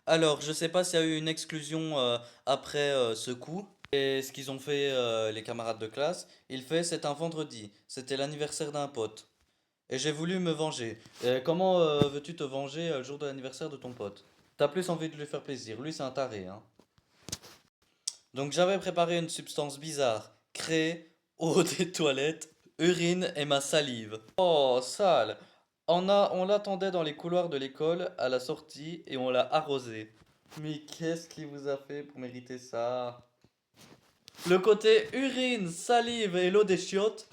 Alors, je sais pas s'il y a eu une exclusion après ce coup. Et ce qu'ils ont fait les camarades de classe, c'est un vendredi. C'était l'anniversaire d'un pote. Et j'ai voulu me venger. Et comment veux-tu te venger le jour de l'anniversaire de ton pote? T'as plus envie de lui faire plaisir. Lui, c'est un taré, hein. Donc j'avais préparé une substance bizarre. Créée, eau des toilettes, urine et ma salive. Oh, sale. On l'attendait dans les couloirs de l'école à la sortie et on l'a arrosé. Mais qu'est-ce qui vous a fait pour mériter ça? Le côté urine, salive et l'eau des chiottes.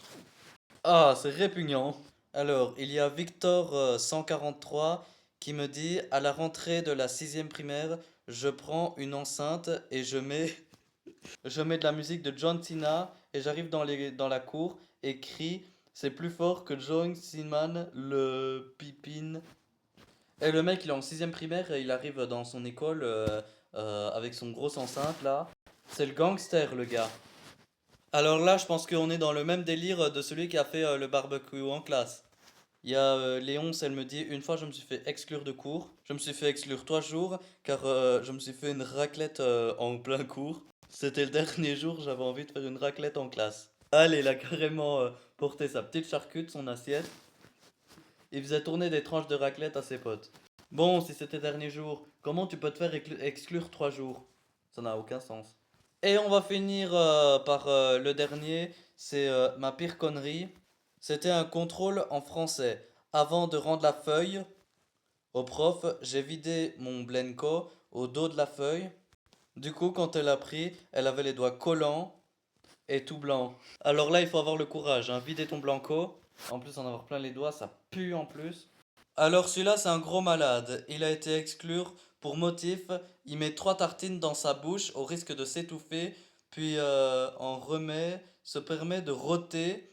Ah, c'est répugnant. Alors, il y a Victor 143 qui me dit à la rentrée de la sixième primaire, je prends une enceinte et je mets de la musique de John Cena et j'arrive dans la cour et crie c'est plus fort que John Cena le pipine. Et le mec il est en sixième primaire et il arrive dans son école avec son gros enceinte là. C'est le gangster le gars. Alors là je pense qu'on est dans le même délire de celui qui a fait le barbecue en classe. Il y a Léonce, elle me dit, une fois je me suis fait exclure de cours. Je me suis fait exclure 3 jours car je me suis fait une raclette en plein cours. C'était le dernier jour, j'avais envie de faire une raclette en classe. Allez, il a carrément porté sa petite charcute, son assiette. Il faisait tourner des tranches de raclette à ses potes. Bon, si c'était dernier jour, comment tu peux te faire exclure 3 jours? Ça n'a aucun sens. Et on va finir par le dernier, c'est ma pire connerie. C'était un contrôle en français. Avant de rendre la feuille au prof, j'ai vidé mon Blenco au dos de la feuille. Du coup, quand elle a pris, elle avait les doigts collants et tout blanc. Alors là, il faut avoir le courage, hein. Vider ton Blanco. En plus, en avoir plein les doigts, ça pue en plus. Alors celui-là, c'est un gros malade. Il a été exclu pour motif. Il met 3 tartines dans sa bouche au risque de s'étouffer, puis en remet, se permet de rôter.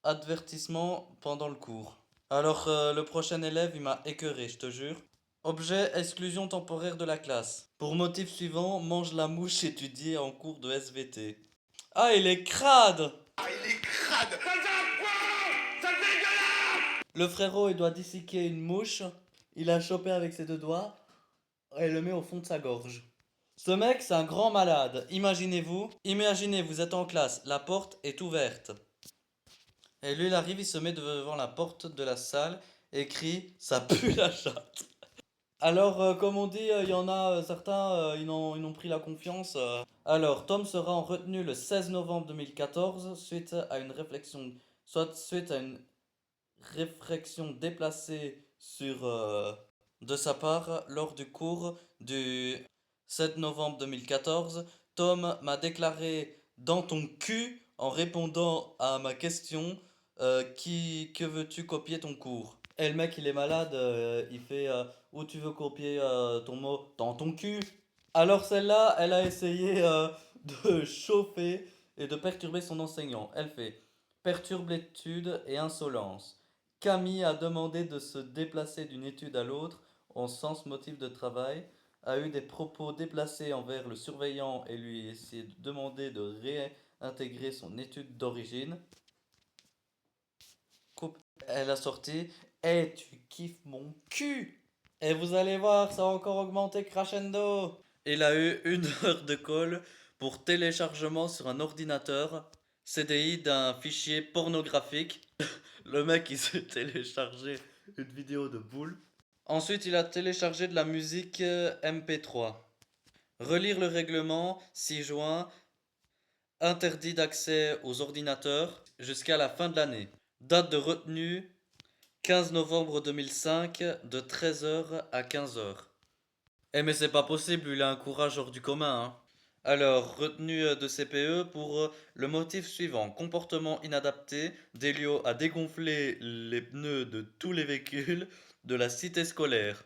Avertissement pendant le cours. Alors le prochain élève, il m'a écœuré, je te jure. Objet, exclusion temporaire de la classe. Pour motif suivant, mange la mouche étudiée en cours de SVT. Ah, il est crade! Le frérot, il doit disséquer une mouche. Il a chopé avec ses 2 doigts et le met au fond de sa gorge. Ce mec, c'est un grand malade. Imaginez, vous êtes en classe, la porte est ouverte. Et lui, il arrive, il se met devant la porte de la salle et crie ça pue la chatte. Alors, comme on dit, il y en a certains, ils ont pris la confiance. Alors, Tom sera en retenue le 16 novembre 2014 suite à une réflexion déplacée de sa part lors du cours du 7 novembre 2014. Tom m'a déclaré dans ton cul en répondant à ma question que veux-tu copier ton cours? Et le mec il est malade, il fait où tu veux copier ton mot dans ton cul? Alors celle-là, elle a essayé de chauffer et de perturber son enseignant. Elle fait perturbe l'étude et insolence. Camille a demandé de se déplacer d'une étude à l'autre en sens motif de travail, a eu des propos déplacés envers le surveillant et lui a essayé de demander de réintégrer son étude d'origine. Coupe. Elle a sorti Eh, tu kiffes mon cul! Et vous allez voir, ça a encore augmenté crescendo! Il a eu 1 heure de colle pour téléchargement sur un ordinateur CDI d'un fichier pornographique. Le mec, il s'est téléchargé une vidéo de boule. Ensuite, il a téléchargé de la musique MP3. Relire le règlement 6 juin. Interdit d'accès aux ordinateurs jusqu'à la fin de l'année. Date de retenue 15 novembre 2005 de 13 h à 15 h. Eh mais c'est pas possible, il a un courage hors du commun, hein. Alors, retenue de CPE pour le motif suivant. Comportement inadapté, d'Elio a dégonflé les pneus de tous les véhicules de la cité scolaire.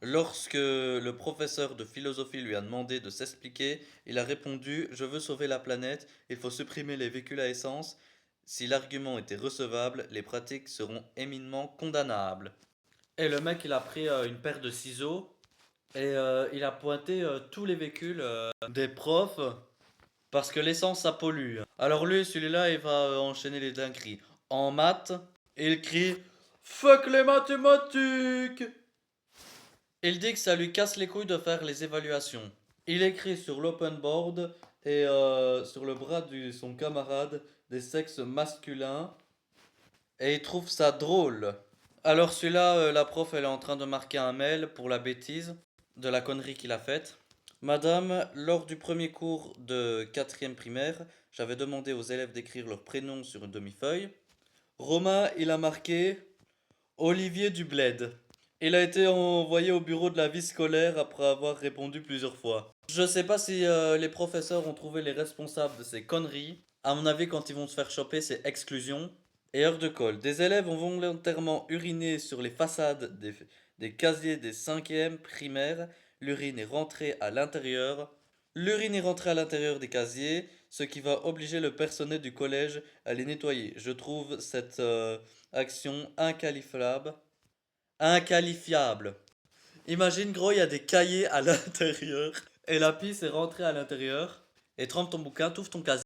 Lorsque le professeur de philosophie lui a demandé de s'expliquer, il a répondu Je veux sauver la planète, il faut supprimer les véhicules à essence. Si l'argument était recevable, les pratiques seront éminemment condamnables. Et le mec, il a pris une paire de ciseaux et il a pointé tous les véhicules des profs parce que l'essence ça pollue. Alors lui, celui-là, il va enchaîner les dingueries. En maths, il crie Fuck les mathématiques! Il dit que ça lui casse les couilles de faire les évaluations. Il écrit sur l'open board et sur le bras de son camarade des sexes masculins et il trouve ça drôle. Alors celui-là, la prof, elle est en train de marquer un mail pour la bêtise de la connerie qu'il a faite. Madame, lors du premier cours de quatrième primaire, j'avais demandé aux élèves d'écrire leur prénom sur une demi-feuille. Romain, il a marqué Olivier Dubled. Il a été envoyé au bureau de la vie scolaire après avoir répondu plusieurs fois. Je sais pas si les professeurs ont trouvé les responsables de ces conneries. À mon avis, quand ils vont se faire choper, c'est exclusion. Et heure de colle. Des élèves ont volontairement uriné sur les façades des casiers des cinquièmes primaires. L'urine est rentrée à l'intérieur. L'urine est rentrée à l'intérieur des casiers, ce qui va obliger le personnel du collège à les nettoyer. Je trouve cette action inqualifiable. Inqualifiable. Imagine, gros, il y a des cahiers à l'intérieur. Et la pisse est rentrée à l'intérieur. Et trempe ton bouquin, t'ouvres ton casier.